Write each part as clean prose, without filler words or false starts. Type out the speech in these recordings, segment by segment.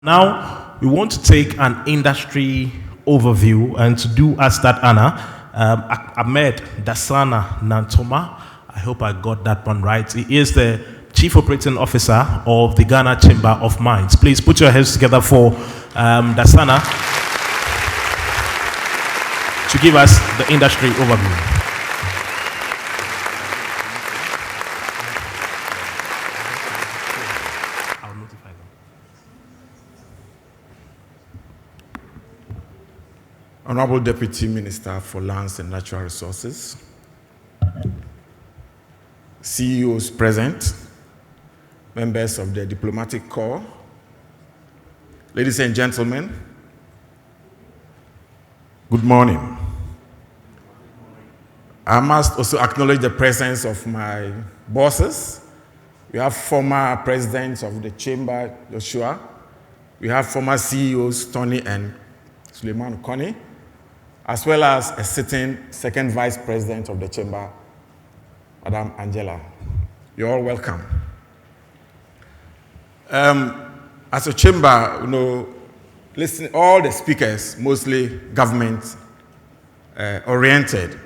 Now, we want to take an industry overview, and to do us that honor, Ahmed Dasana Nantoma, I hope I got that one right. He is the Chief Operating Officer of the Ghana Chamber of Mines. Please put your hands together for Dasana to give us the industry overview. Honorable Deputy Minister for Lands and Natural Resources, CEOs present, members of the Diplomatic Corps, ladies and gentlemen, good morning. I must also acknowledge the presence of my bosses. We have former presidents of the Chamber, Joshua. We have former CEOs, Tony and Suleiman Kone, as well as a sitting second vice president of the Chamber, Madam Angela. You're all welcome. As a chamber, listen, all the speakers, mostly government oriented.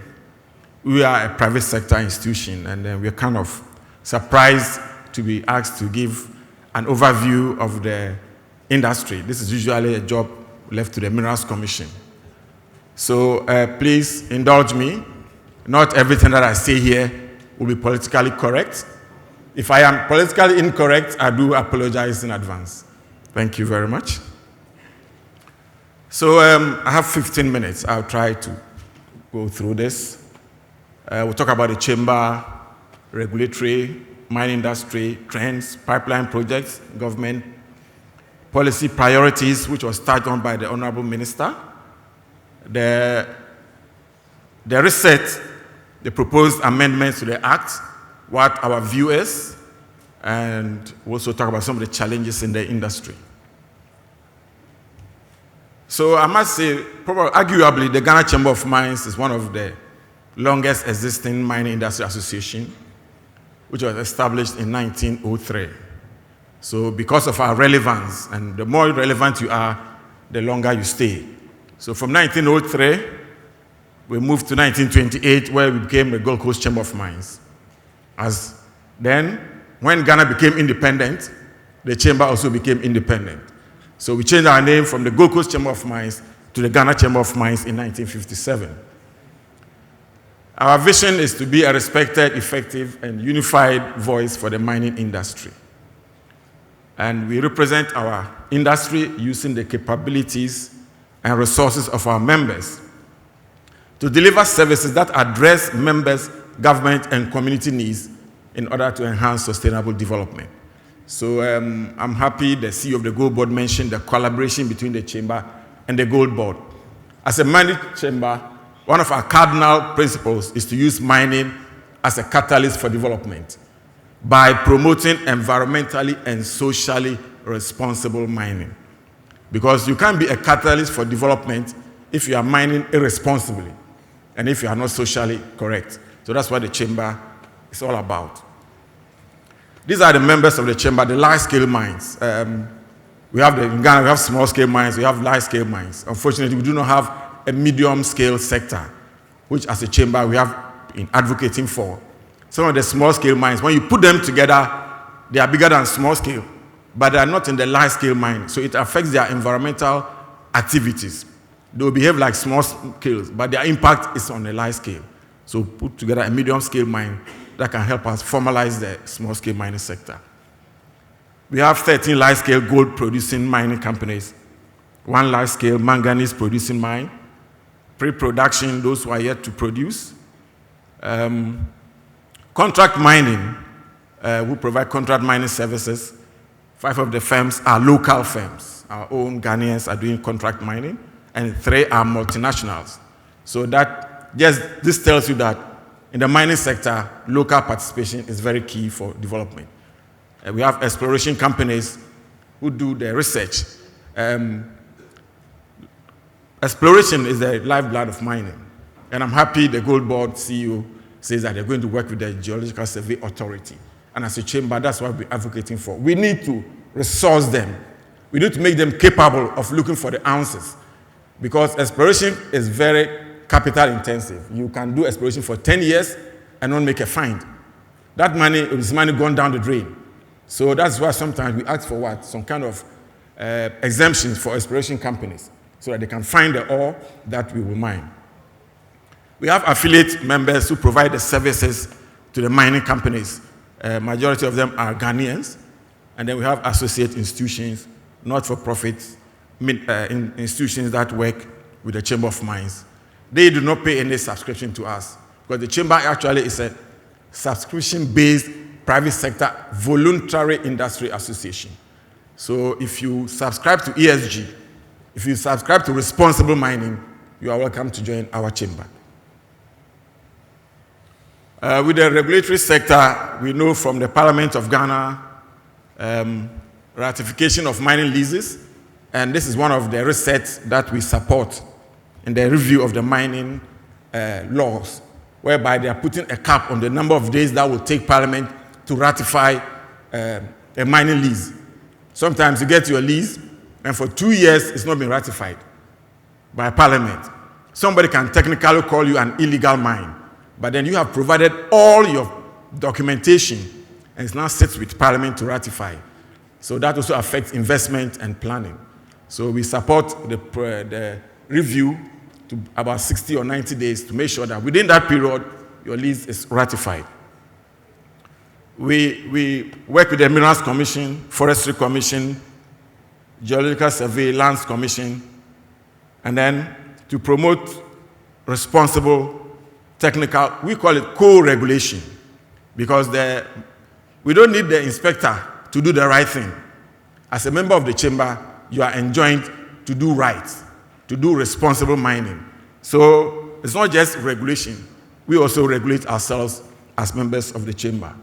We are a private sector institution, and we're kind of surprised to be asked to give an overview of the industry. This is usually a job left to the Minerals Commission. So please indulge me. Not everything that I say here will be politically correct. If I am politically incorrect, I do apologize in advance. Thank you very much. So I have 15 minutes. I'll try to go through this. We'll talk about the chamber, regulatory, mine industry, trends, pipeline projects, government policy priorities, which was touched on by the Honorable Minister, the reset, the proposed amendments to the Act, what our view is, and we'll also talk about some of the challenges in the industry. So I must say, probably, arguably, the Ghana Chamber of Mines is one of the longest existing mining industry association, which was established in 1903. So because of our relevance, and the more relevant you are, the longer you stay. So from 1903, we moved to 1928, where we became the Gold Coast Chamber of Mines. As then, when Ghana became independent, the chamber also became independent. So we changed our name from the Gold Coast Chamber of Mines to the Ghana Chamber of Mines in 1957. Our vision is to be a respected, effective, and unified voice for the mining industry. And we represent our industry using the capabilities and resources of our members to deliver services that address members' government and community needs in order to enhance sustainable development. So I'm happy the CEO of the Gold Board mentioned the collaboration between the chamber and the Gold Board. As a mining chamber, one of our cardinal principles is to use mining as a catalyst for development by promoting environmentally and socially responsible mining. Because you can't be a catalyst for development if you are mining irresponsibly and if you are not socially correct. So that's what the chamber is all about. These are the members of the chamber, the large-scale mines. In Ghana, we have small-scale mines, we have large-scale mines. Unfortunately, we do not have a medium-scale sector, which as a chamber we have been advocating for. Some of the small-scale mines, when you put them together, they are bigger than small-scale, but they are not in the large-scale mine, so it affects their environmental activities. They will behave like small scales, but their impact is on a large scale. So put together a medium-scale mine that can help us formalize the small-scale mining sector. We have 13 large-scale gold-producing mining companies, 1 large-scale manganese-producing mine, pre-production, those who are yet to produce, contract mining, who provide contract mining services. 5 of the firms are local firms. Our own Ghanaians are doing contract mining, and 3 are multinationals. So this tells you that in the mining sector, local participation is very key for development. We have exploration companies who do the research. Exploration is the lifeblood of mining. And I'm happy the Gold Board CEO says that they're going to work with the Geological Survey Authority. And as a chamber, that's what we're advocating for. We need to resource them We need to make them capable of looking for the ounces, because exploration is very capital intensive. You can do exploration for 10 years and not make a find. That money is money gone down the drain. So that's why sometimes we ask for what? Some kind of exemptions for exploration companies so that they can find the ore that we will mine. We have affiliate members who provide the services to the mining companies. Majority of them are Ghanaians. And then we have associate institutions, not-for-profit institutions that work with the Chamber of Mines. They do not pay any subscription to us, because the Chamber actually is a subscription-based private sector voluntary industry association. So if you subscribe to ESG, if you subscribe to responsible mining, you are welcome to join our chamber. With the regulatory sector, we know from the Parliament of Ghana, ratification of mining leases, and this is one of the resets that we support in the review of the mining laws, whereby they are putting a cap on the number of days that will take Parliament to ratify a mining lease. Sometimes you get your lease, and for 2 years, it's not been ratified by Parliament. Somebody can technically call you an illegal mine, but then you have provided all your documentation, and it now sits with Parliament to ratify. So that also affects investment and planning. So we support the review to about 60 or 90 days to make sure that within that period, your lease is ratified. We work with the Minerals Commission, Forestry Commission, Geological Survey, Lands Commission, and then to promote responsible technical, we call it co-regulation, because we don't need the inspector to do the right thing. As a member of the chamber, you are enjoined to do right, to do responsible mining. So it's not just regulation. We also regulate ourselves as members of the chamber.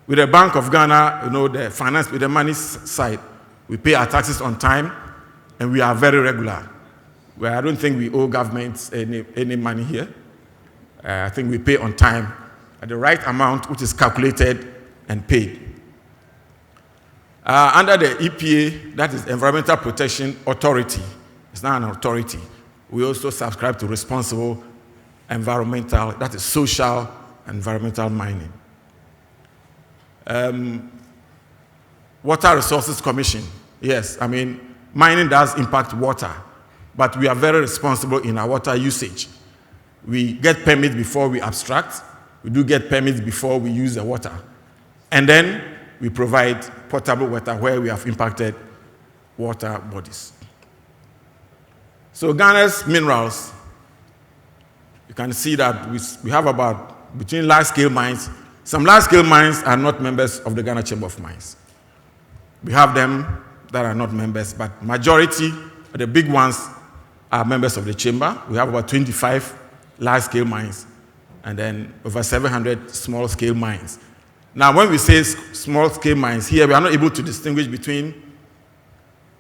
With the Bank of Ghana, the finance, with the money side, we pay our taxes on time, and we are very regular. I don't think we owe government any money here. I think we pay on time at the right amount, which is calculated and paid. Under the EPA, that is Environmental Protection Authority, it's not an authority. We also subscribe to responsible environmental, that is social environmental mining. Water Resources Commission, yes, mining does impact water, but we are very responsible in our water usage. We get permits before we abstract. We do get permits before we use the water. And then we provide potable water where we have impacted water bodies. So Ghana's minerals, you can see that we have about, between large-scale mines, some large-scale mines are not members of the Ghana Chamber of Mines. We have them that are not members, but majority of the big ones are members of the chamber. We have about 25 large-scale mines, and then over 700 small-scale mines. Now, when we say small-scale mines, here we are not able to distinguish between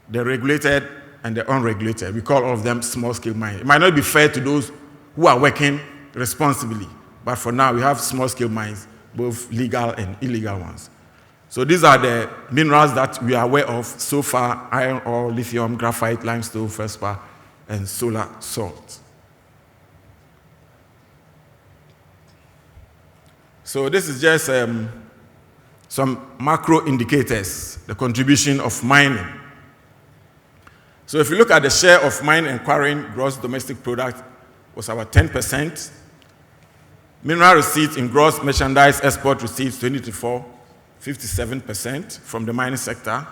the regulated and the unregulated. We call all of them small-scale mines. It might not be fair to those who are working responsibly, but for now, we have small-scale mines, both legal and illegal ones. So these are the minerals that we are aware of so far: iron ore, lithium, graphite, limestone, feldspar, and solar salt. So this is just some macro indicators, the contribution of mining. So if you look at the share of mine and quarrying gross domestic product was about 10%. Mineral receipts in gross merchandise export receipts 2024, 57% from the mining sector.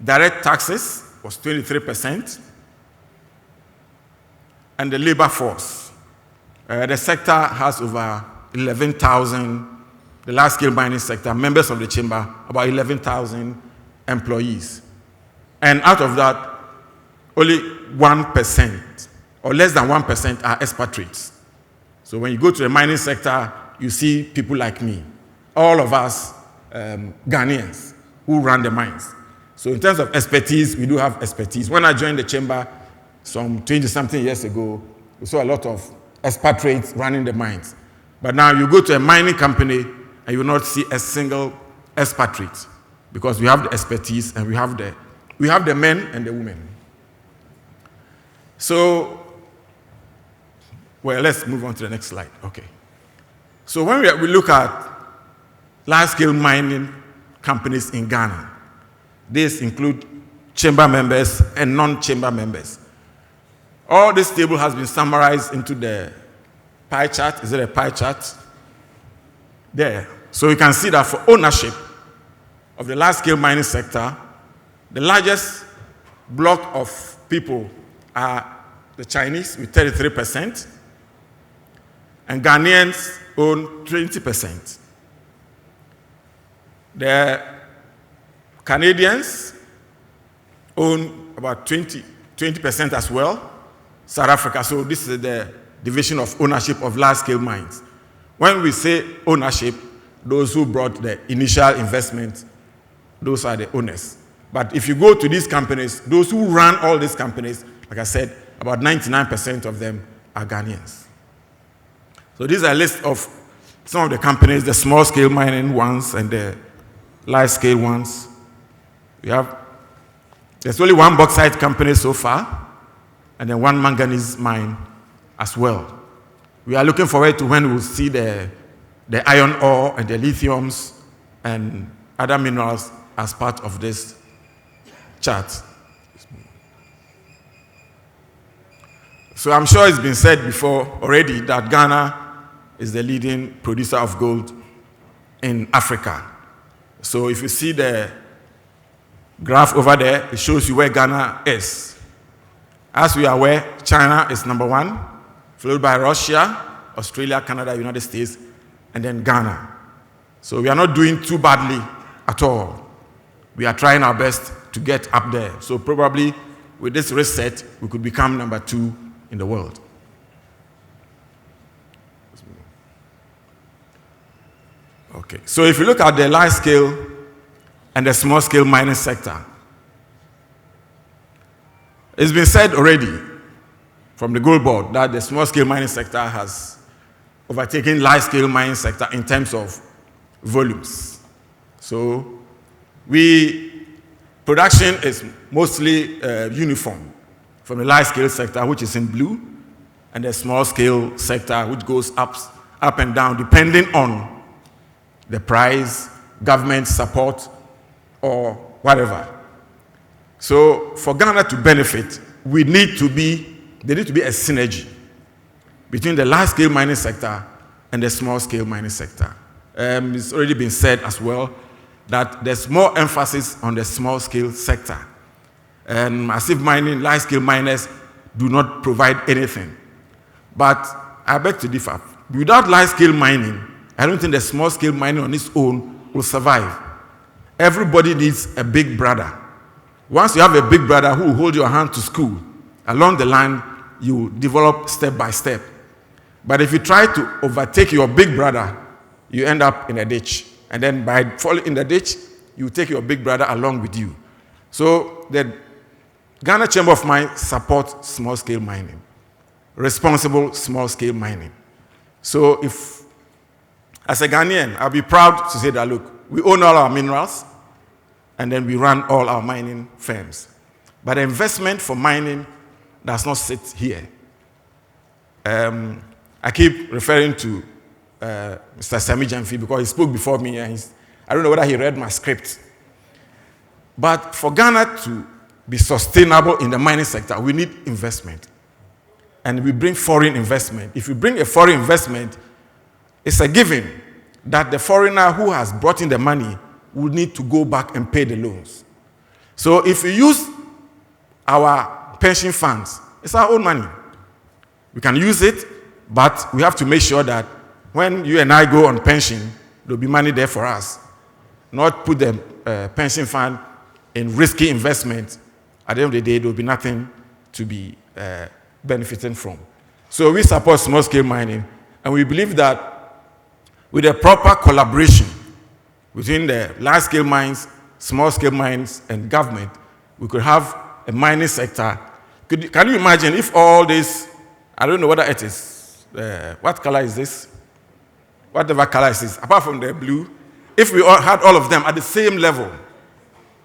Direct taxes was 23%. And the labor force. The sector has over 11,000, the large-scale mining sector, members of the chamber, about 11,000 employees. And out of that, only 1%, or less than 1%, are expatriates. So when you go to the mining sector, you see people like me, all of us Ghanaians who run the mines. So in terms of expertise, we do have expertise. When I joined the chamber some 20-something years ago, we saw a lot of expatriates running the mines. But now you go to a mining company and you will not see a single expatriate, because we have the expertise and we have the we have the men and the women. So, well, let's move on to the next slide. Okay. So when we look at large-scale mining companies in Ghana, these include chamber members and non-chamber members. All this table has been summarized into the pie chart. Is it a pie chart? There. So you can see that for ownership of the large-scale mining sector, the largest block of people are the Chinese with 33%, and Ghanaians own 20%. The Canadians own about 20% as well. South Africa, so this is the division of ownership of large-scale mines. When we say ownership, those who brought the initial investment, those are the owners. But if you go to these companies, those who run all these companies, like I said, about 99% of them are Ghanaians. So these are a list of some of the companies, the small-scale mining ones and the large-scale ones. There's only one bauxite company so far, and then one manganese mine as well. We are looking forward to when we'll see the iron ore and the lithiums and other minerals as part of this chart. So I'm sure it's been said before already that Ghana is the leading producer of gold in Africa. So if you see the graph over there, it shows you where Ghana is. As we are aware, China is number 1, followed by Russia, Australia, Canada, United States, and then Ghana. So we are not doing too badly at all. We are trying our best to get up there. So probably with this reset, we could become number 2 in the world. Okay, so if you look at the large scale and the small scale mining sector, it's been said already from the Gold Board that the small scale mining sector has overtaken large scale mining sector in terms of volumes. So production is mostly uniform from the large scale sector, which is in blue, and the small scale sector, which goes up and down depending on the price, government support, or whatever. So for Ghana to benefit, there need to be a synergy between the large-scale mining sector and the small-scale mining sector. It's already been said as well that there's more emphasis on the small-scale sector. And massive mining, large-scale miners do not provide anything. But I beg to differ. Without large-scale mining, I don't think the small-scale mining on its own will survive. Everybody needs a big brother. Once you have a big brother who will hold your hand to school, along the line, you develop step by step. But if you try to overtake your big brother, you end up in a ditch. And then by falling in the ditch, you take your big brother along with you. So the Ghana Chamber of Mines supports small-scale mining, responsible small-scale mining. So if, as a Ghanaian, I'll be proud to say that, look, we own all our minerals, and then we run all our mining firms. But the investment for mining does not sit here. I keep referring to Mr. Sami Jamfi because he spoke before me, and I don't know whether he read my script. But for Ghana to be sustainable in the mining sector, we need investment. And we bring foreign investment. If you bring a foreign investment, it's a given that the foreigner who has brought in the money will need to go back and pay the loans. So if we use our pension funds, it's our own money. We can use it, but we have to make sure that when you and I go on pension, there'll be money there for us. Not put the pension fund in risky investment. At the end of the day, there'll be nothing to be benefiting from. So we support small-scale mining, and we believe that with a proper collaboration between the large-scale mines, small-scale mines, and government, we could have a mining sector. Can you imagine if all this, I don't know whether it is, what color is this? Whatever color it is, apart from the blue, if we all had all of them at the same level,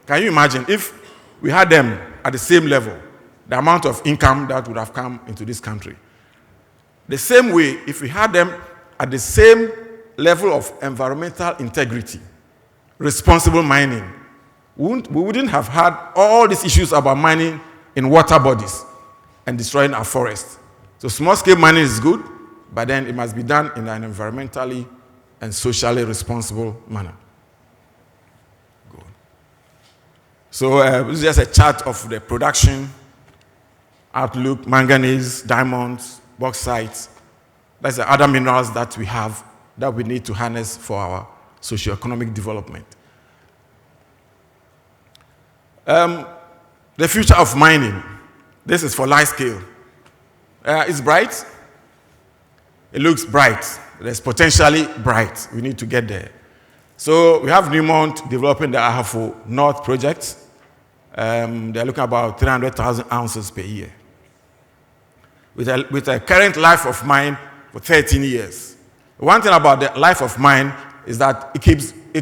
can you imagine if we had them at the same level, the amount of income that would have come into this country. The same way, if we had them at the same level of environmental integrity, responsible mining, we wouldn't have had all these issues about mining in water bodies and destroying our forests. So small-scale mining is good, but then it must be done in an environmentally and socially responsible manner. Good. So this is just a chart of the production outlook: manganese, diamonds, bauxite. That's the other minerals that we have that we need to harness for our socio-economic development. The future of mining. This is for large scale. It's bright. It looks bright. It's potentially bright. We need to get there. So we have Newmont developing the Ahafo North project. They're looking at about 300,000 ounces per year. With a current life of mine for 13 years. One thing about the life of mine is that it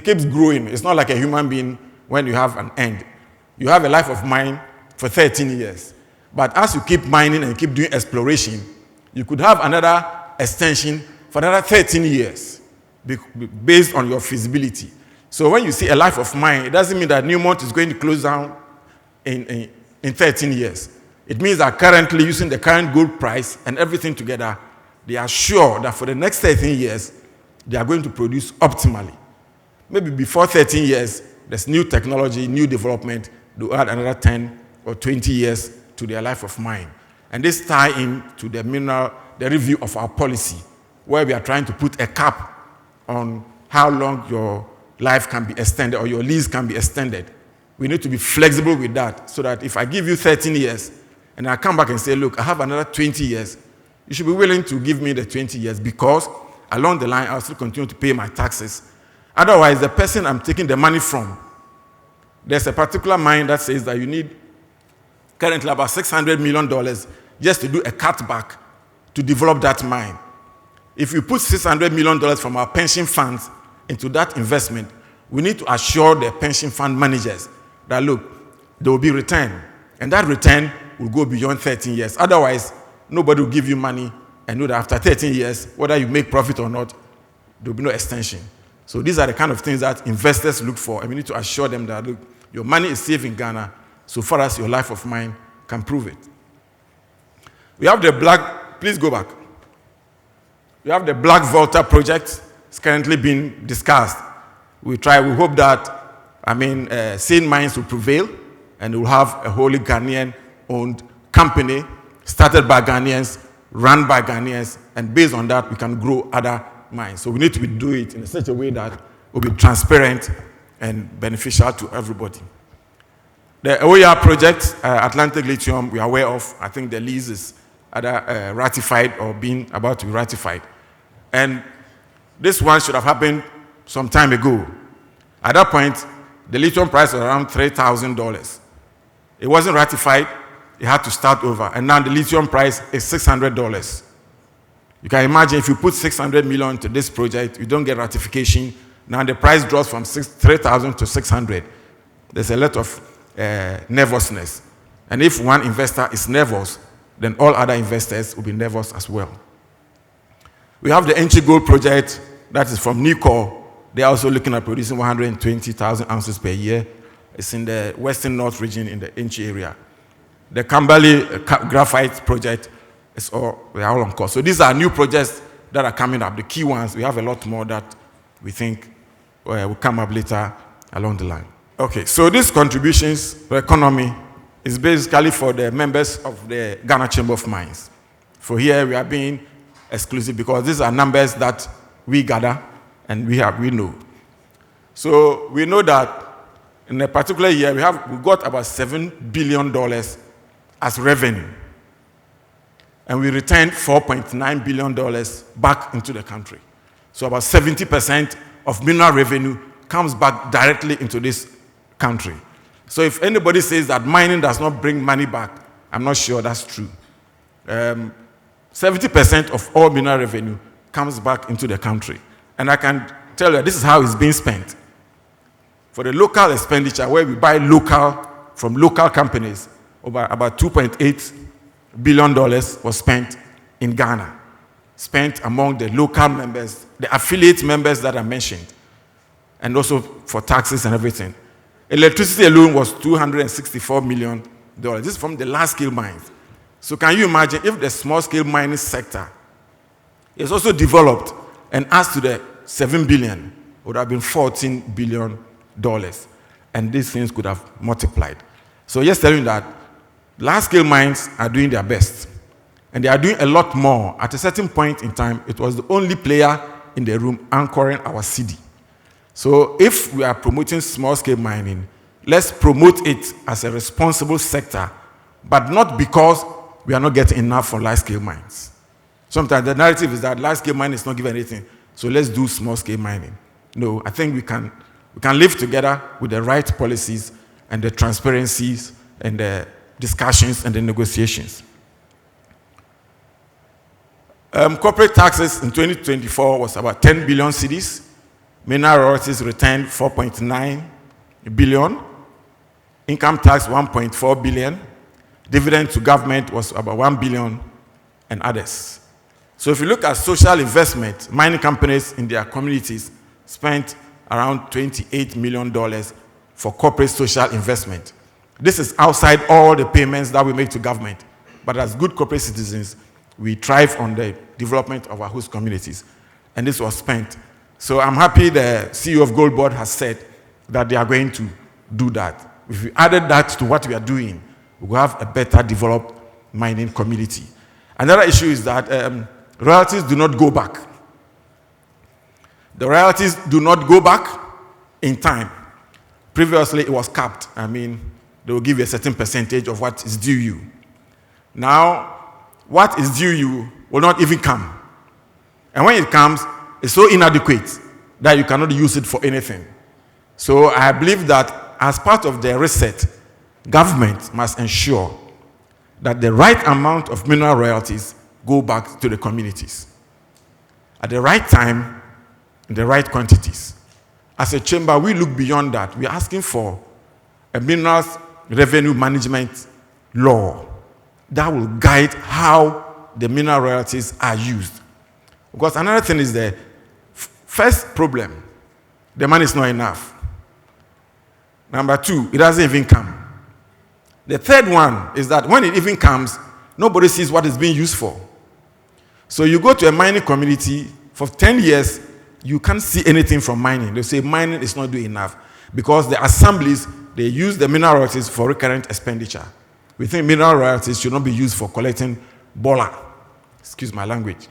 keeps growing. It's not like a human being when you have an end. You have a life of mine for 13 years. But as you keep mining and keep doing exploration, you could have another extension for another 13 years based on your feasibility. So when you see a life of mine, it doesn't mean that Newmont is going to close down in 13 years. It means that currently, using the current gold price and everything together, they are sure that for the next 13 years, they are going to produce optimally. Maybe before 13 years, there's new technology, new development. They'll add another 10 or 20 years to their life of mine. And this ties in to the review of our policy, where we are trying to put a cap on how long your life can be extended or your lease can be extended. We need to be flexible with that so that if I give you 13 years and I come back and say, look, I have another 20 years, you should be willing to give me the 20 years because along the line, I'll still continue to pay my taxes. Otherwise, the person I'm taking the money from, there's a particular mine that says that you need currently about $600 million just to do a cutback to develop that mine. If you put $600 million from our pension funds into that investment, we need to assure the pension fund managers that, look, there will be return. And that return will go beyond 13 years. Otherwise, nobody will give you money and know that after 13 years, whether you make profit or not, there will be no extension. So these are the kind of things that investors look for. And we need to assure them that, look, your money is safe in Ghana so far as your life of mine can prove it. We have the please go back. We have the Black Volta project. It's currently being discussed. We hope that, sane mines will prevail and we'll have a wholly Ghanaian-owned company started by Ghanaians, run by Ghanaians, and based on that, we can grow other mines. So we need to do it in such a way that will be transparent and beneficial to everybody. The OER project, Atlantic Lithium, we are aware of. I think the lease is either ratified or being about to be ratified. And this one should have happened some time ago. At that point, the lithium price was around $3,000. It wasn't ratified. It had to start over. And now the lithium price is $600. You can imagine if you put $600 million into this project, you don't get ratification. Now the price drops from $3,000 to $600. There's a lot of nervousness. And if one investor is nervous, then all other investors will be nervous as well. We have the Enchi Gold project that is from Nicor. They're also looking at producing 120,000 ounces per year. It's in the western north region in the Enchi area. The Kambali Graphite project they're all on course. So these are new projects that are coming up. The key ones, we have a lot more that we think will come up later along the line. Okay, so these contributions to the economy is basically for the members of the Ghana Chamber of Mines. For here, we are being exclusive because these are numbers that we gather and we know. So we know that in a particular year, we got about $7 billion as revenue. And we returned $4.9 billion back into the country. So about 70% of mineral revenue comes back directly into this country. So if anybody says that mining does not bring money back, I'm not sure that's true. 70% of all mineral revenue comes back into the country. And I can tell you this is how it's being spent. For the local expenditure, where we buy local from local companies. About $2.8 billion was spent in Ghana, spent among the local members, the affiliate members that I mentioned, and also for taxes and everything. Electricity alone was $264 million. This is from the large-scale mines. So can you imagine if the small-scale mining sector is also developed and adds to the $7 billion, it would have been $14 billion. And these things could have multiplied. So just telling you that large-scale mines are doing their best. And they are doing a lot more. At a certain point in time, it was the only player in the room anchoring our city. So if we are promoting small-scale mining, let's promote it as a responsible sector, but not because we are not getting enough for large-scale mines. Sometimes the narrative is that large-scale mining is not giving anything, so let's do small-scale mining. No, I think we can live together with the right policies and the transparencies and the discussions and the negotiations. Corporate taxes in 2024 was about 10 billion cedis. Mineral royalties returned 4.9 billion. Income tax 1.4 billion. Dividend to government was about 1 billion and others. So if you look at social investment, mining companies in their communities spent around $28 million for corporate social investment. This is outside all the payments that we make to government. But as good corporate citizens, we thrive on the development of our host communities. And this was spent. So I'm happy the CEO of Gold Board has said that they are going to do that. If we added that to what we are doing, we will have a better developed mining community. Another issue is that royalties do not go back. The royalties do not go back in time. Previously, it was capped. I mean, they will give you a certain percentage of what is due you. Now, what is due you will not even come. And when it comes, it's so inadequate that you cannot use it for anything. So I believe that as part of the reset, government must ensure that the right amount of mineral royalties go back to the communities at the right time, in the right quantities. As a chamber, we look beyond that. We're asking for a minerals revenue management law that will guide how the mineral royalties are used. Because another thing is the first problem, the money is not enough. Number two, it doesn't even come. The third one is that when it even comes, nobody sees what it's being used for. So you go to a mining community, for 10 years, you can't see anything from mining. They say mining is not doing enough because the assemblies, they use the mineral royalties for recurrent expenditure. We think mineral royalties should not be used for collecting bola. Excuse my language.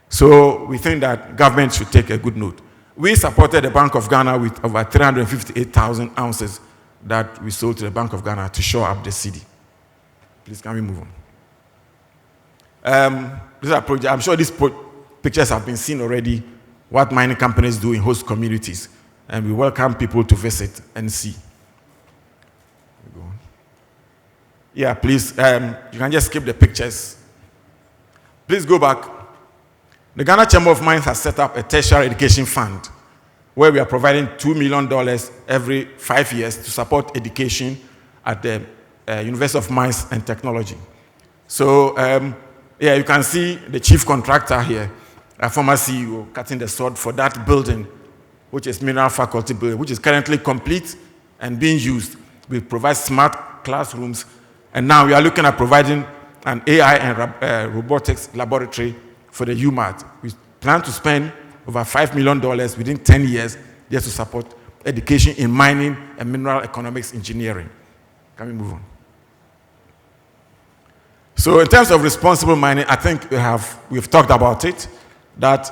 So we think that government should take a good note. We supported the Bank of Ghana with over 358,000 ounces that we sold to the Bank of Ghana to shore up the city. Please, can we move on? This is a project. I'm sure these pictures have been seen already, what mining companies do in host communities. And we welcome people to visit and see. Yeah, please, you can just skip the pictures. Please go back. The Ghana Chamber of Mines has set up a tertiary education fund where we are providing $2 million every 5 years to support education at the University of Mines and Technology. So, yeah, you can see the chief contractor here, a former CEO, cutting the sword for that building, which is Mineral Faculty building, which is currently complete and being used. We provide smart classrooms, and now we are looking at providing an AI and robotics laboratory for the UMAT. We plan to spend over $5 million within 10 years just to support education in mining and mineral economics engineering. Can we move on? So in terms of responsible mining, I think we've talked about it, that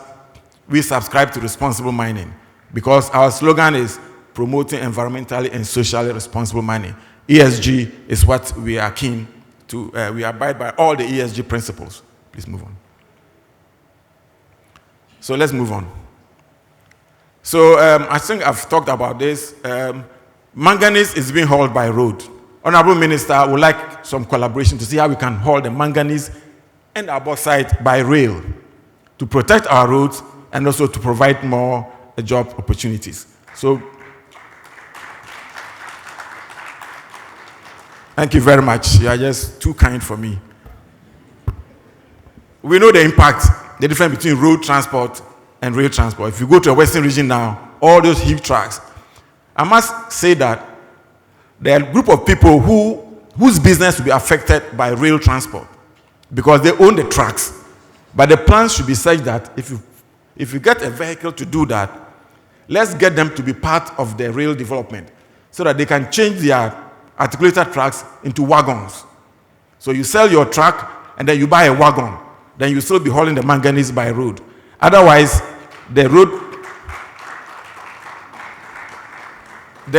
we subscribe to responsible mining because our slogan is promoting environmentally and socially responsible mining. ESG is what we are keen to, we abide by all the ESG principles. Please move on. So let's move on. So I think I've talked about this. Manganese is being hauled by road. Honorable Minister would like some collaboration to see how we can haul the manganese and our bauxite by rail to protect our roads and also to provide more job opportunities. So Thank you very much. You are just too kind for me. We know the impact, the difference between road transport and rail transport. If you go to a western region now, all those heavy trucks, I must say that there are a group of people whose business will be affected by rail transport because they own the trucks. But the plans should be such that if you get a vehicle to do that, let's get them to be part of the rail development so that they can change their articulated trucks into wagons. So you sell your truck and then you buy a wagon. Then you still be hauling the manganese by road. Otherwise, the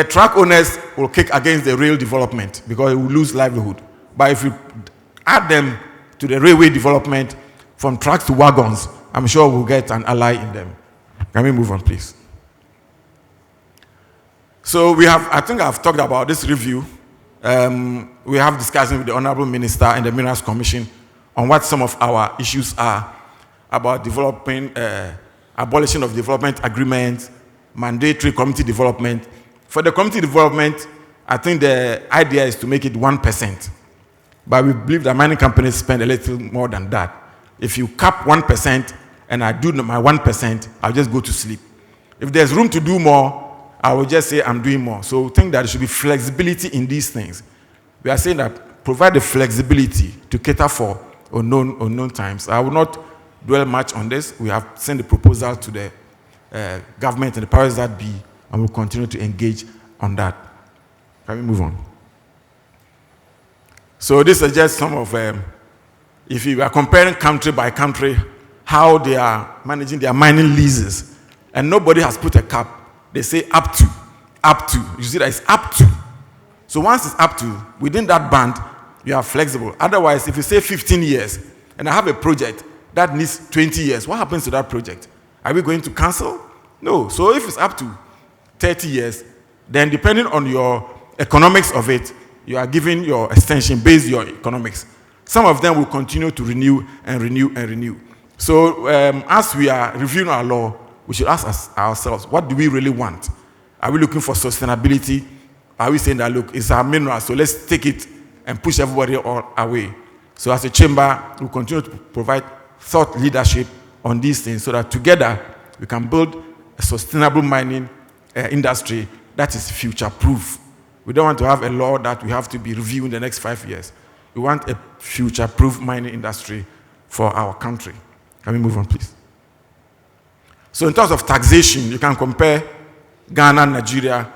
truck owners will kick against the rail development because it will lose livelihood. But if you add them to the railway development from trucks to wagons, I'm sure we'll get an ally in them. Can we move on, please? So I think I've talked about this review. We have discussion with the Honorable Minister and the Minerals Commission on what some of our issues are about developing, abolition of development agreements, mandatory community development. For the community development, I think the idea is to make it 1%. But we believe that mining companies spend a little more than that. If you cap 1% and I do my 1%, I'll just go to sleep. If there's room to do more, I will just say I'm doing more. So I think that there should be flexibility in these things. We are saying that provide the flexibility to cater for unknown times. I will not dwell much on this. We have sent the proposal to the government and the powers that be, and we'll continue to engage on that. Can we move on? So this is just some of, if you are comparing country by country, how they are managing their mining leases, and nobody has put a cap. They say up to. You see that it's up to. So once it's up to, within that band, you are flexible. Otherwise, if you say 15 years, and I have a project that needs 20 years, what happens to that project? Are we going to cancel? No. So if it's up to 30 years, then depending on your economics of it, you are giving your extension based on your economics. Some of them will continue to renew and renew and renew. So as we are reviewing our law, we should ask ourselves, what do we really want? Are we looking for sustainability? Are we saying that, look, it's our mineral, so let's take it and push everybody all away? So as a chamber, we continue to provide thought leadership on these things so that together we can build a sustainable mining industry that is future-proof. We don't want to have a law that we have to be reviewed in the next 5 years. We want a future-proof mining industry for our country. Can we move on, please? So in terms of taxation, you can compare Ghana, Nigeria.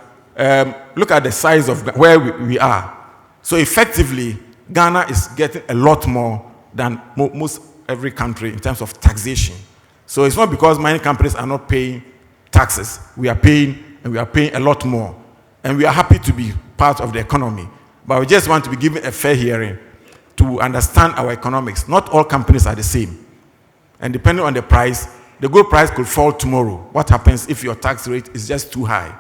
Look at the size of where we are. So effectively, Ghana is getting a lot more than most every country in terms of taxation. So it's not because mining companies are not paying taxes. We are paying, and we are paying a lot more. And we are happy to be part of the economy. But we just want to be given a fair hearing to understand our economics. Not all companies are the same. And depending on the price, the gold price could fall tomorrow. What happens if your tax rate is just too high?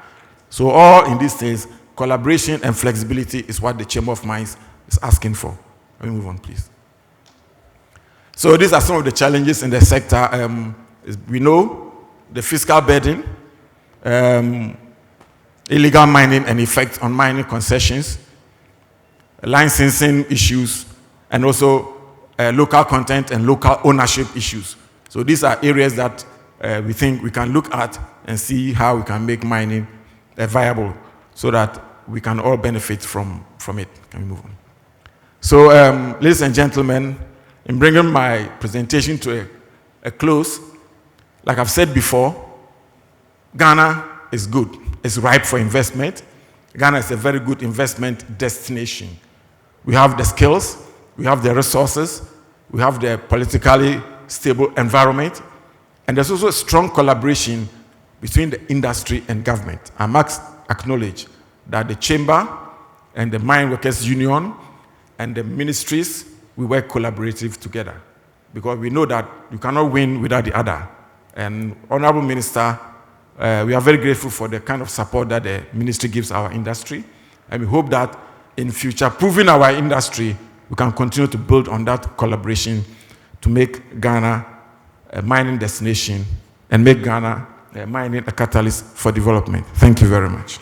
So all in these things, collaboration and flexibility is what the Chamber of Mines is asking for. Let me move on, please. So these are some of the challenges in the sector. We know the fiscal burden, illegal mining and effect on mining concessions, licensing issues, and also local content and local ownership issues. So these are areas that we think we can look at and see how we can make mining viable so that we can all benefit from it. Can we move on? So, ladies and gentlemen, in bringing my presentation to a close, like I've said before, Ghana is good. It's ripe for investment. Ghana is a very good investment destination. We have the skills, we have the resources, we have the politically stable environment, and there's also a strong collaboration between the industry and government. I must acknowledge that the Chamber and the Mine Workers Union and the ministries, we work collaborative together because we know that you cannot win without the other. And Honorable Minister, we are very grateful for the kind of support that the ministry gives our industry, and we hope that in future, proving our industry, we can continue to build on that collaboration to make Ghana a mining destination and make Ghana mining a catalyst for development. Thank you very much.